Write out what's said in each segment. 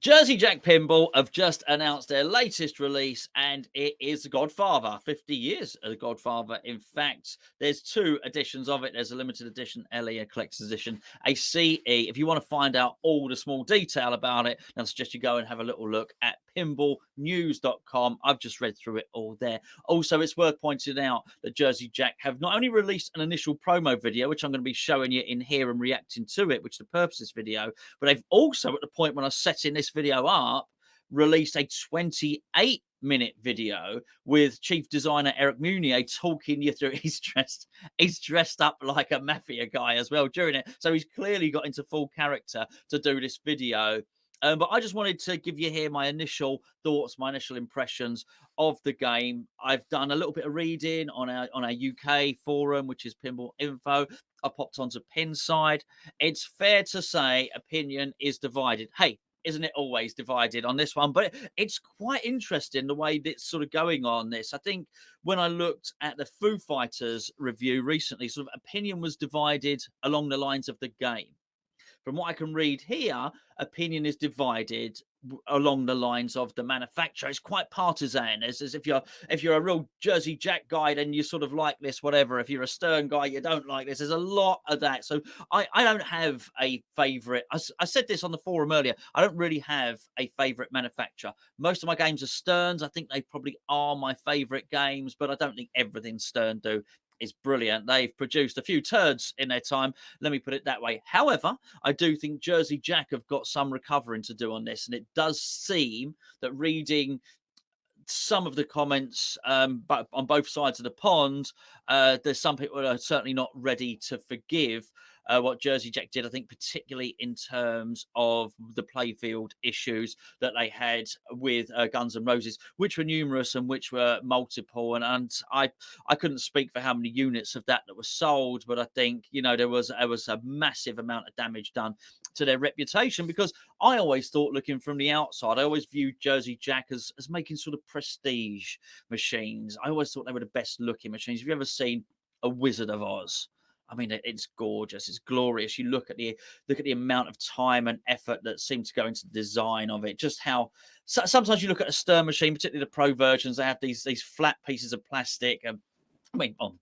Jersey Jack Pinball have just announced their latest release, and it is Godfather. 50 years of Godfather. In fact, there's two editions of it. There's a limited edition LE, a collector's edition, a CE. If you want to find out all the small detail about it, then I suggest you go and have a little look at pinballnews.com. I've just read through it all there. Also, it's worth pointing out that Jersey Jack have not only released an initial promo video, which I'm going to be showing you in here and reacting to it, which is the purpose of this video, but they've also, at the point when I set in this video up, released a 28-minute video with chief designer Eric Meunier talking you through. He's dressed up like a mafia guy as well during it, so he's clearly got into full character to do this video. But I just wanted to give you here my initial thoughts, my initial impressions of the game. I've done a little bit of reading on our UK forum, which is Pinball Info. I popped onto Pinside. It's fair to say opinion is divided. Hey, isn't it always divided on this one? But it's quite interesting the way that's sort of going on this. I think when I looked at the Foo Fighters review recently, sort of opinion was divided along the lines of the game. From what I can read here, opinion is divided along the lines of the manufacturer. It's quite partisan. As if you're a real Jersey Jack guy, then you sort of like this, whatever. If you're a Stern guy, you don't like this. There's a lot of that. So I don't have a favorite. I said this on the forum earlier. I don't really have a favorite manufacturer. Most of my games are Sterns. I think they probably are my favorite games, but I don't think everything Stern do is brilliant. They've produced a few turds in their time, let me put it that way. However, I do think Jersey Jack have got some recovering to do on this, and it does seem that reading some of the comments but on both sides of the pond, there's some people that are certainly not ready to forgive what Jersey Jack did, I think, particularly in terms of the playfield issues that they had with Guns N' Roses, which were numerous and which were multiple. And I couldn't speak for how many units of that were sold, but I think, you know, there was a massive amount of damage done to their reputation, because I always thought, looking from the outside, I always viewed Jersey Jack as making sort of prestige machines. I always thought they were the best looking machines. Have you ever seen a Wizard of Oz? I mean, it's gorgeous. It's glorious. You look at the amount of time and effort that seemed to go into the design of it. Just how sometimes you look at a Stern machine, particularly the pro versions, they have these flat pieces of plastic. I mean, on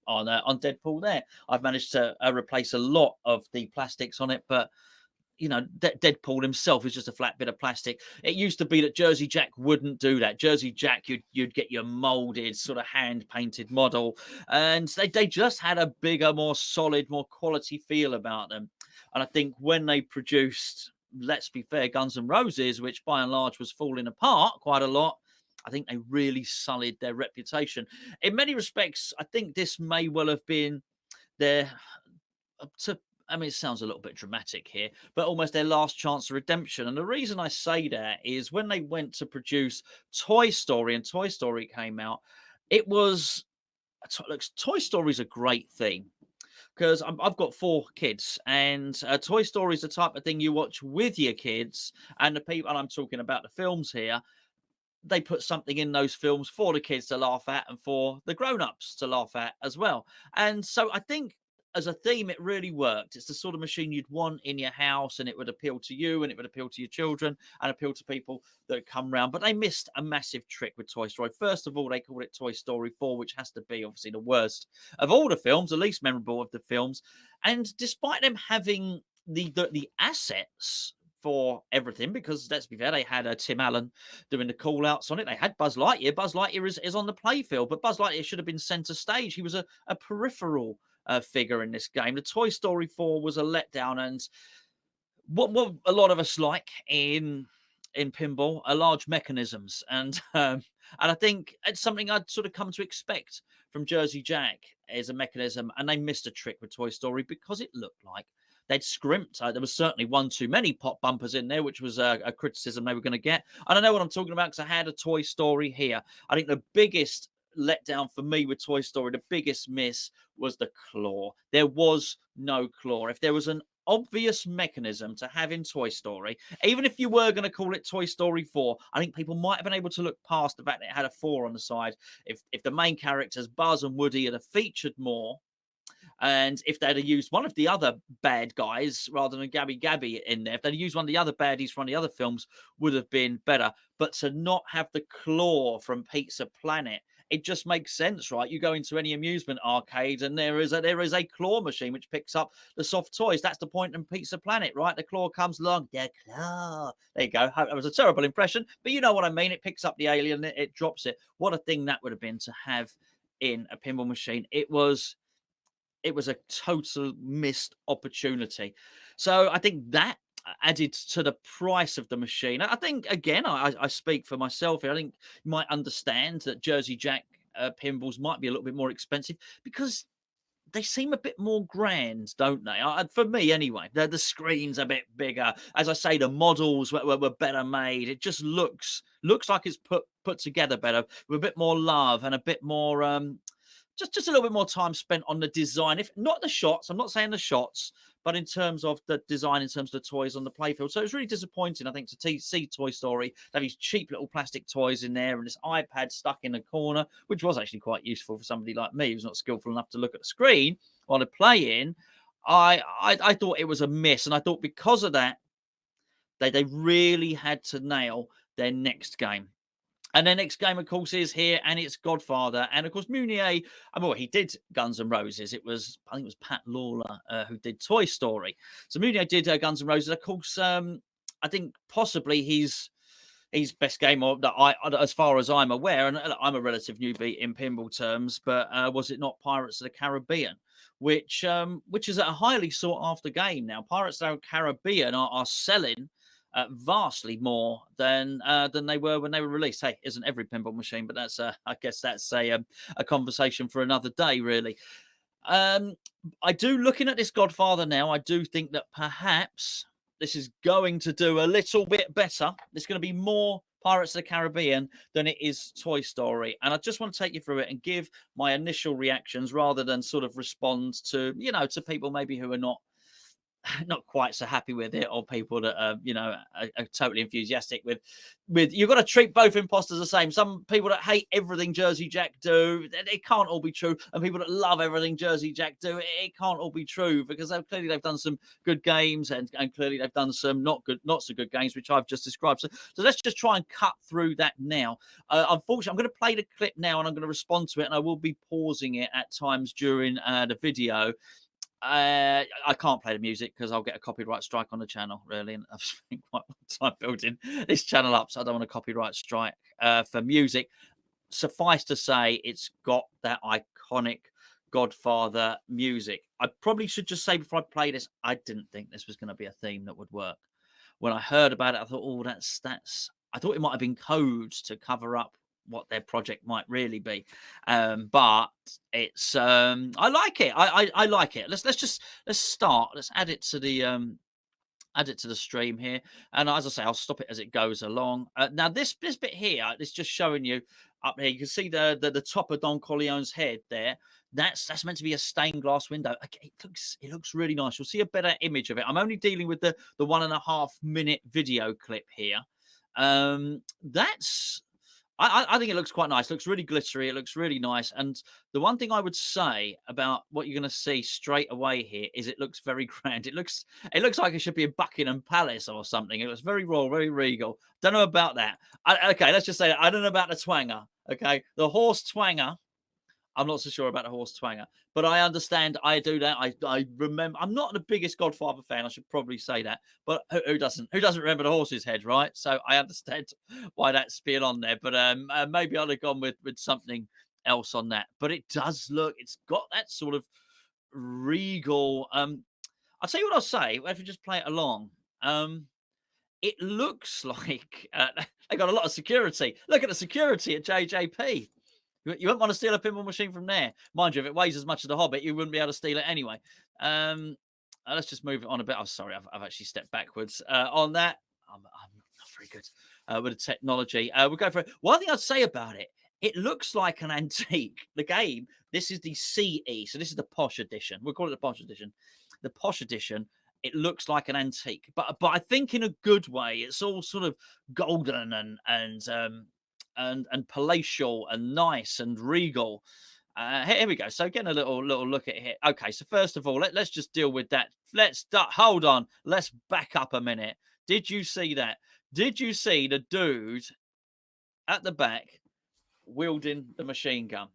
Deadpool there, I've managed to replace a lot of the plastics on it, but you know, Deadpool himself is just a flat bit of plastic. It used to be that Jersey Jack wouldn't do that. Jersey Jack, you'd get your molded, sort of hand-painted model, and they just had a bigger, more solid, more quality feel about them. And I think when they produced, let's be fair, Guns N' Roses, which by and large was falling apart quite a lot, I think they really sullied their reputation. In many respects, I think this may well have been their, I mean, it sounds a little bit dramatic here, but almost their last chance of redemption. And the reason I say that is when they went to produce Toy Story and Toy Story came out, it was, look, Toy Story is a great thing, because I've got 4 kids, and Toy Story is the type of thing you watch with your kids, and the people, and I'm talking about the films here, they put something in those films for the kids to laugh at and for the grown-ups to laugh at as well. And so I think as a theme, it really worked. It's the sort of machine you'd want in your house, and it would appeal to you, and it would appeal to your children, and appeal to people that come round. But they missed a massive trick with Toy Story. First of all, they called it Toy Story 4, which has to be obviously the worst of all the films, the least memorable of the films. And despite them having the assets for everything, because let's be fair, they had Tim Allen doing the call outs on it. They had Buzz Lightyear. Buzz Lightyear is on the playfield, but Buzz Lightyear should have been centre stage. He was a peripheral figure in this game. The Toy Story 4 was a letdown, and what a lot of us like in pinball are large mechanisms, and I think it's something I'd sort of come to expect from Jersey Jack as a mechanism, and they missed a trick with Toy Story because it looked like they'd scrimped. There was certainly one too many pop bumpers in there, which was a criticism they were going to get. I don't know what I'm talking about, because I had a Toy Story here. I think the biggest letdown for me with Toy Story, the biggest miss, was the claw. There was no claw. If there was an obvious mechanism to have in Toy Story, even if you were going to call it Toy Story 4, I think people might have been able to look past the fact that it had a 4 on the side. If the main characters, Buzz and Woody, had featured more, And if they'd have used one of the other bad guys rather than Gabby Gabby in there, if they'd used one of the other baddies from the other films, would have been better. But to not have the claw from Pizza Planet, it just makes sense, right? You go into any amusement arcade and there is a claw machine which picks up the soft toys. That's the point in Pizza Planet, right? The claw comes along, the claw. There you go. That was a terrible impression, but you know what I mean. It picks up the alien, it drops it. What a thing that would have been to have in a pinball machine. It was a total missed opportunity. So I think that added to the price of the machine. I think, again, I speak for myself here. I think you might understand that Jersey Jack pinballs might be a little bit more expensive because they seem a bit more grand, don't they? For me, anyway. The screen's a bit bigger. As I say, the models were better made. It just looks like it's put together better with a bit more love and a bit more just a little bit more time spent on the design. If not the shots, I'm not saying the shots, but in terms of the design, in terms of the toys on the playfield. So it was really disappointing, I think, to see Toy Story have these cheap little plastic toys in there and this iPad stuck in the corner, which was actually quite useful for somebody like me who's not skillful enough to look at the screen while they're playing. I thought it was a miss, and I thought because of that, they really had to nail their next game. And their next game, of course, is here, and it's Godfather. And of course, Meunier, well, he did Guns N' Roses. I think it was Pat Lawler who did Toy Story. So Meunier did Guns N' Roses. Of course, I think possibly his best game, that as far as I'm aware, and I'm a relative newbie in pinball terms, but was it not Pirates of the Caribbean? Which is a highly sought after game now. Pirates of the Caribbean are selling vastly more than they were when they were released. Hey, isn't every pinball machine? But that's I guess that's a conversation for another day, really. I do, looking at this Godfather now, I do think that perhaps this is going to do a little bit better. It's going to be more Pirates of the Caribbean than it is Toy Story. And I just want to take you through it and give my initial reactions rather than sort of respond to, to people maybe who are not quite so happy with it, or people that are totally enthusiastic with you've got to treat both imposters the same. Some people that hate everything Jersey Jack do, it can't all be true, and people that love everything Jersey Jack do, it can't all be true, because clearly they've done some good games and clearly they've done some not so good games, which I've just described. So let's just try and cut through that now. Unfortunately, I'm going to play the clip now and I'm going to respond to it, and I will be pausing it at times during the video. I can't play the music because I'll get a copyright strike on the channel, really. And I've spent quite a long time building this channel up, so I don't want a copyright strike for music. Suffice to say, it's got that iconic Godfather music. I probably should just say before I play this, I didn't think this was going to be a theme that would work. When I heard about it, I thought, oh, that's. I thought it might have been code to cover up what their project might really be, but it's I like it. I like it. Let's start. Let's add it to the stream here, and as I say, I'll stop it as it goes along. Now this bit here is just showing you up here. You can see the top of Don Corleone's head there. That's meant to be a stained glass window. Okay, it looks really nice. You'll see a better image of it. I'm only dealing with the 1.5 minute video clip here. I think it looks quite nice. It looks really glittery. It looks really nice. And the one thing I would say about what you're going to see straight away here is it looks very grand. It looks like it should be a Buckingham Palace or something. It looks very royal, very regal. Don't know about that. Okay, let's just say that. I don't know about the twanger. Okay, the horse twanger. I'm not so sure about the horse twanger, but I understand. I do that. I remember. I'm not the biggest Godfather fan. I should probably say that. But who doesn't? Who doesn't remember the horse's head, right? So I understand why that's being on there. But maybe I'd have gone with something else on that. But it does look. It's got that sort of regal. I'll tell you what I'll say. If you just play it along. It looks like they got a lot of security. Look at the security at JJP. You wouldn't want to steal a pinball machine from there. Mind you, if it weighs as much as the Hobbit, you wouldn't be able to steal it anyway. Let's just move it on a bit. Oh, sorry, I've actually stepped backwards on that. I'm not very good with the technology. We'll go for it. One thing I'd say about it, it looks like an antique. The game, this is the CE, so this is the posh edition. We'll call it the posh edition. The posh edition, it looks like an antique, but I think in a good way. It's all sort of golden and palatial and nice and regal. Here we go. So getting a little look at it here. Okay, so first of all, let's just deal with that. Let's start. Hold on. Let's back up a minute. Did you see that? Did you see the dude at the back wielding the machine gun?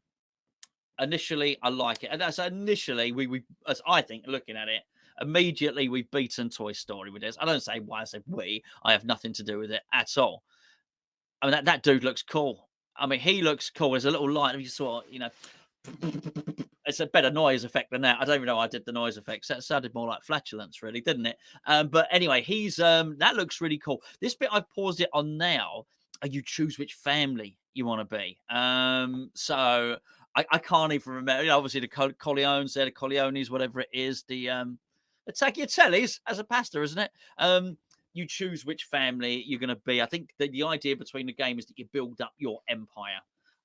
Initially, I like it, and that's initially we as I think looking at it. Immediately, we've beaten Toy Story with this. I don't say why I said we. I have nothing to do with it at all. I mean, that dude looks cool. I mean, he looks cool. There's a little light. You saw, it's a better noise effect than that. I don't even know why I did the noise effects. That sounded more like flatulence, really, didn't it? But anyway, he's that looks really cool. This bit I've paused it on now. You choose which family you want to be. So I can't even remember. Obviously, the Corleones, there, the Corleones, whatever it is, the Tagliatellis as a pasta, isn't it? You choose which family you're going to be. I think that the idea between the game is that you build up your empire.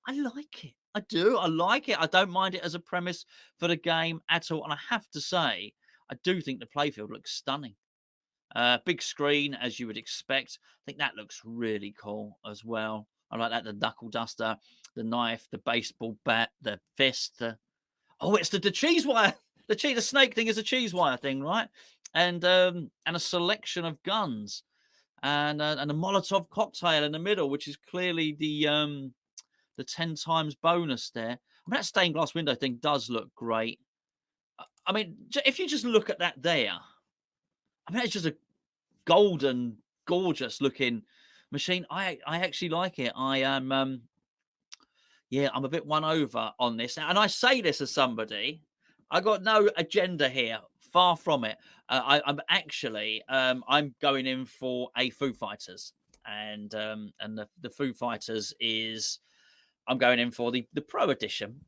I like it. I do. I like it. I don't mind it as a premise for the game at all. And I have to say, I do think the playfield looks stunning. Big screen, as you would expect. I think that looks really cool as well. I like that. The knuckle duster, the knife, the baseball bat, the fist. Oh, it's the cheese wire. The snake thing is a cheese wire thing, right? And a selection of guns and a Molotov cocktail in the middle, which is clearly the 10 times bonus there. I mean, that stained glass window thing does look great. I mean, if you just look at that there, I mean, it's just a golden, gorgeous looking machine. I actually like it. I am, yeah, I'm a bit won over on this. And I say this as somebody, I got no agenda here. Far from it. I'm actually, I'm going in for a Foo Fighters, and the Foo Fighters is I'm going in for the pro edition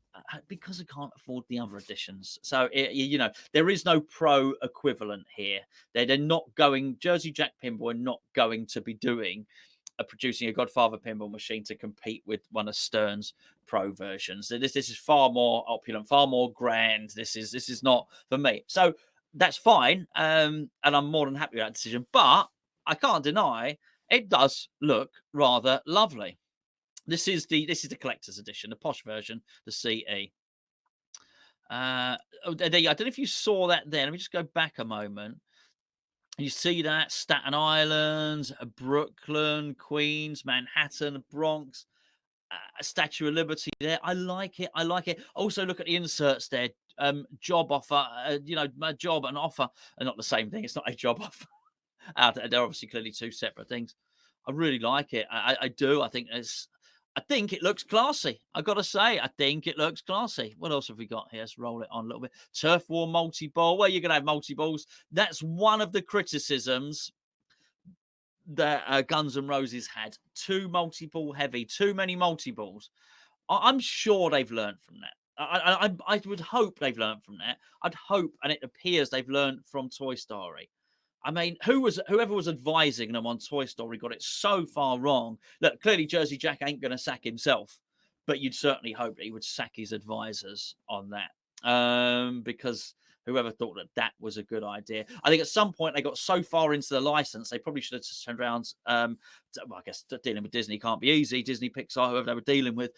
because I can't afford the other editions. So there is no pro equivalent here. They're not going. Jersey Jack Pinball are not going to be doing producing a Godfather pinball machine to compete with one of Stern's pro versions. This is far more opulent, far more grand. This is not for me. So that's fine, and I'm more than happy with that decision. But I can't deny it does look rather lovely. This is the collector's edition, the posh version, the CE. I don't know if you saw that there. Let me just go back a moment. You see that Staten Island, Brooklyn, Queens, Manhattan, Bronx, Statue of Liberty there. I like it. I like it. Also, look at the inserts there. Job offer, my job and offer are not the same thing. It's not a job offer. They're obviously clearly two separate things. I really like it. I do. I think it looks classy. I got to say, I think it looks classy. What else have we got here? Let's roll it on a little bit. Turf War multi-ball. Well, you're going to have multi-balls. That's one of the criticisms that Guns N' Roses had. Too multi-ball heavy, too many multi-balls. I'm sure they've learned from that. I would hope they've learned from that. I'd hope, and it appears they've learned from Toy Story. I mean, whoever was advising them on Toy Story got it so far wrong. Look, clearly Jersey Jack ain't going to sack himself, but you'd certainly hope that he would sack his advisors on that, because whoever thought that was a good idea. I think at some point they got so far into the license, they probably should have just turned around. I guess dealing with Disney can't be easy. Disney, Pixar, whoever they were dealing with,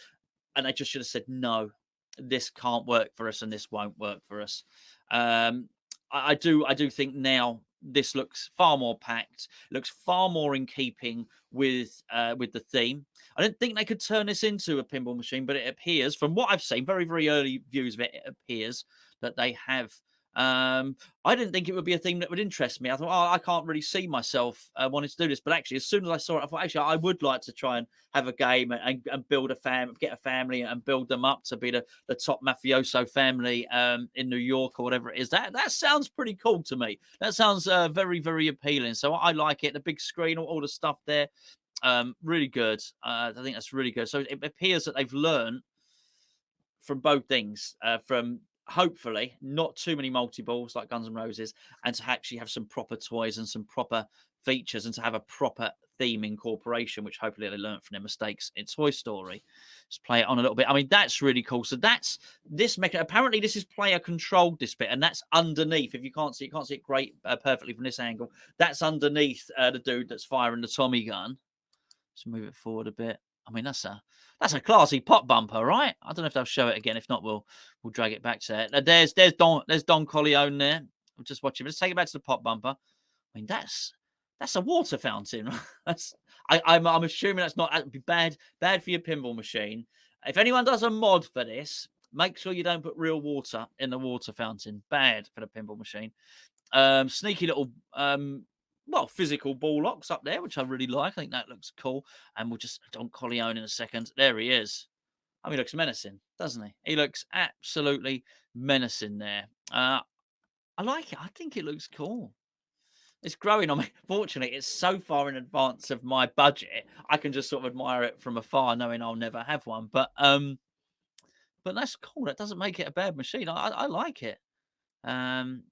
and they just should have said, no, this can't work for us and this won't work for us. I do think now this looks far more packed, looks far more in keeping with the theme. I don't think they could turn this into a pinball machine, but it appears, from what I've seen, very, very early views of it, it appears that they have. I didn't think it would be a theme that would interest me. I thought, I can't really see myself wanting to do this. But actually, as soon as I saw it, I thought, actually, I would like to try and have a game and build get a family and build them up to be the top mafioso family in New York or whatever it is. That sounds pretty cool to me. That sounds very, very appealing. So I like it. The big screen, all the stuff there, really good. I think that's really good. So it appears that they've learned from both things, from hopefully not too many multi-balls like Guns N' Roses, and to actually have some proper toys and some proper features and to have a proper theme incorporation, which hopefully they learned from their mistakes in Toy Story. Just play it on a little bit. I mean, that's really cool. So that's this mechanism. Apparently this is player controlled, this bit, and that's underneath. If you can't see it great perfectly from this angle. That's underneath the dude that's firing the Tommy gun. Let's move it forward a bit. I mean, that's a classy pop bumper, right? I don't know if they'll show it again. If not, we'll drag it back to it. There's Don Corleone there. I'm just watching. Let's take it back to the pop bumper. I mean, that's a water fountain. That's I'm assuming that's not that'd be bad for your pinball machine. If anyone does a mod for this, make sure you don't put real water in the water fountain. Bad for the pinball machine. Sneaky little physical ball locks up there, which I really like. I think that looks cool. And we'll just Don Corleone in a second. There he is. I mean, he looks menacing, doesn't he? He looks absolutely menacing there. I like it. I think it looks cool. It's growing on me. Fortunately, it's so far in advance of my budget. I can just sort of admire it from afar, knowing I'll never have one. But that's cool. That doesn't make it a bad machine. I like it. I mean,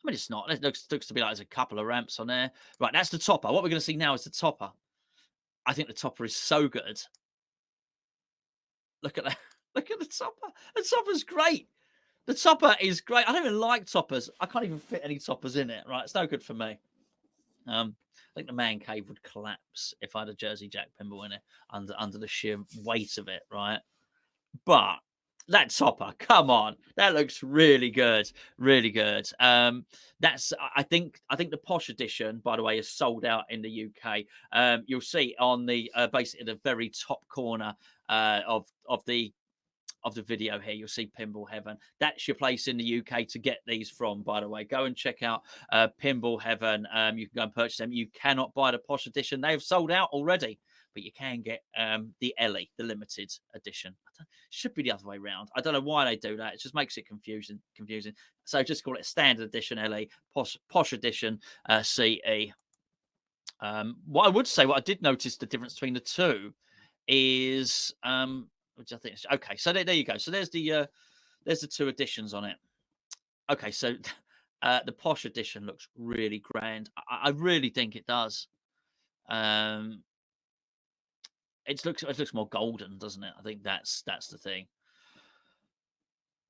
it's not. It looks to be like there's a couple of ramps on there. Right, that's the topper. What we're going to see now is the topper. I think the topper is so good. Look at that. Look at the topper. The topper's great. The topper is great. I don't even like toppers. I can't even fit any toppers in it. Right, it's no good for me. I think the man cave would collapse if I had a Jersey Jack pinball in it under the sheer weight of it. Right, but that topper, come on, that looks really good, really good. That's I think the posh edition, by the way, is sold out in the UK. You'll see on the basically the very top corner of the video here, you'll see Pinball Heaven. That's your place in the UK to get these from, by the way. Go and check out Pinball Heaven. You can go and purchase them. You cannot buy the posh edition. They've sold out already, but you can get the Ellie, the limited edition. Should be the other way around. I don't know why they do that. It just makes it confusing. So just call it standard edition Ellie, posh edition CE. What I would say, what I did notice the difference between the two is which I think is okay. So there you go. So there's the two editions on it. Okay, so the posh edition looks really grand. I really think it does. It looks more golden, doesn't it? I think that's the thing.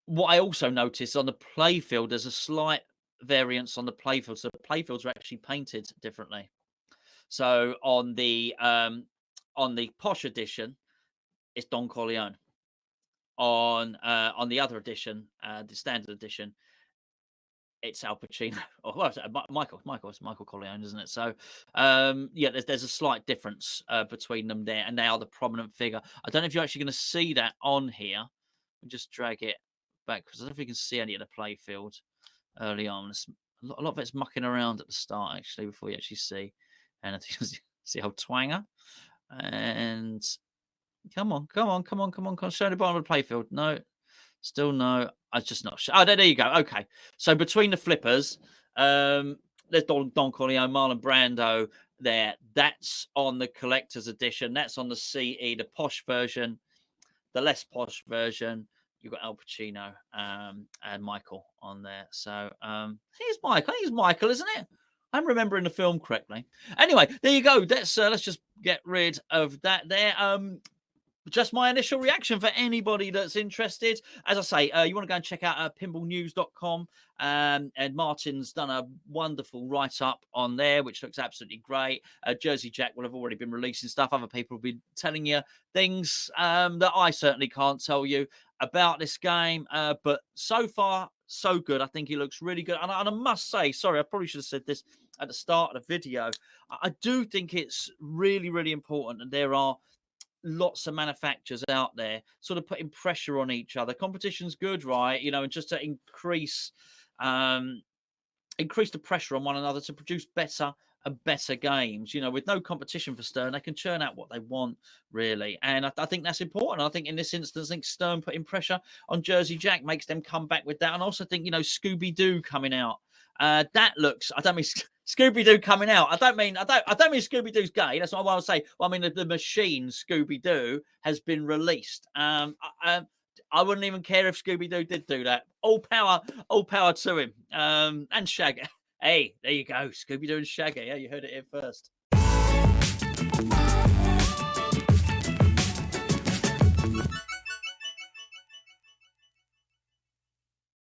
What I also noticed on the playfield, there's a slight variance on the playfield. So the playfields are actually painted differently. So on the posh edition, it's Don Corleone. On the other edition, the standard edition, it's Al Pacino. Or Michael Corleone, isn't it? So yeah, there's a slight difference between them there, and they are the prominent figure. I don't know if you're actually going to see that on here. We'll just drag it back because I don't know if you can see any of the playfield early on. A lot of it's mucking around at the start actually before you actually see. And I think you see how twanger and. Come on. Show the bottom of the playfield. No, still no. I just not sure. Oh, there you go. Okay. So between the flippers, there's Don Corleone, Marlon Brando there. That's on the collector's edition. That's on the CE, the posh version. The less posh version, you've got Al Pacino and Michael on there. So I think it's Michael, isn't it? I'm remembering the film correctly. Anyway, there you go. Let's just get rid of that there. Just my initial reaction for anybody that's interested. As I say, you want to go and check out pinballnews.com. And Martin's done a wonderful write-up on there, which looks absolutely great. Jersey Jack will have already been releasing stuff. Other people will be telling you things that I certainly can't tell you about this game. But so far, so good. I think he looks really good. And I must say, sorry, I probably should have said this at the start of the video. I do think it's really, really important that there are lots of manufacturers out there sort of putting pressure on each other. Competition's good, right? And just to increase the pressure on one another to produce better and better games. With no competition for Stern, they can churn out what they want, really. And I think that's important. I think in this instance, I think Stern putting pressure on Jersey Jack makes them come back with that. And I also think, Scooby-Doo coming out. That looks, I don't mean Scooby-Doo coming out. I don't mean Scooby-Doo's gay. That's not what I would say. Well, I mean, the machine Scooby-Doo has been released. I wouldn't even care if Scooby-Doo did do that. All power to him. And Shaggy. Hey, there you go. Scooby-Doo and Shaggy. Yeah, you heard it here first.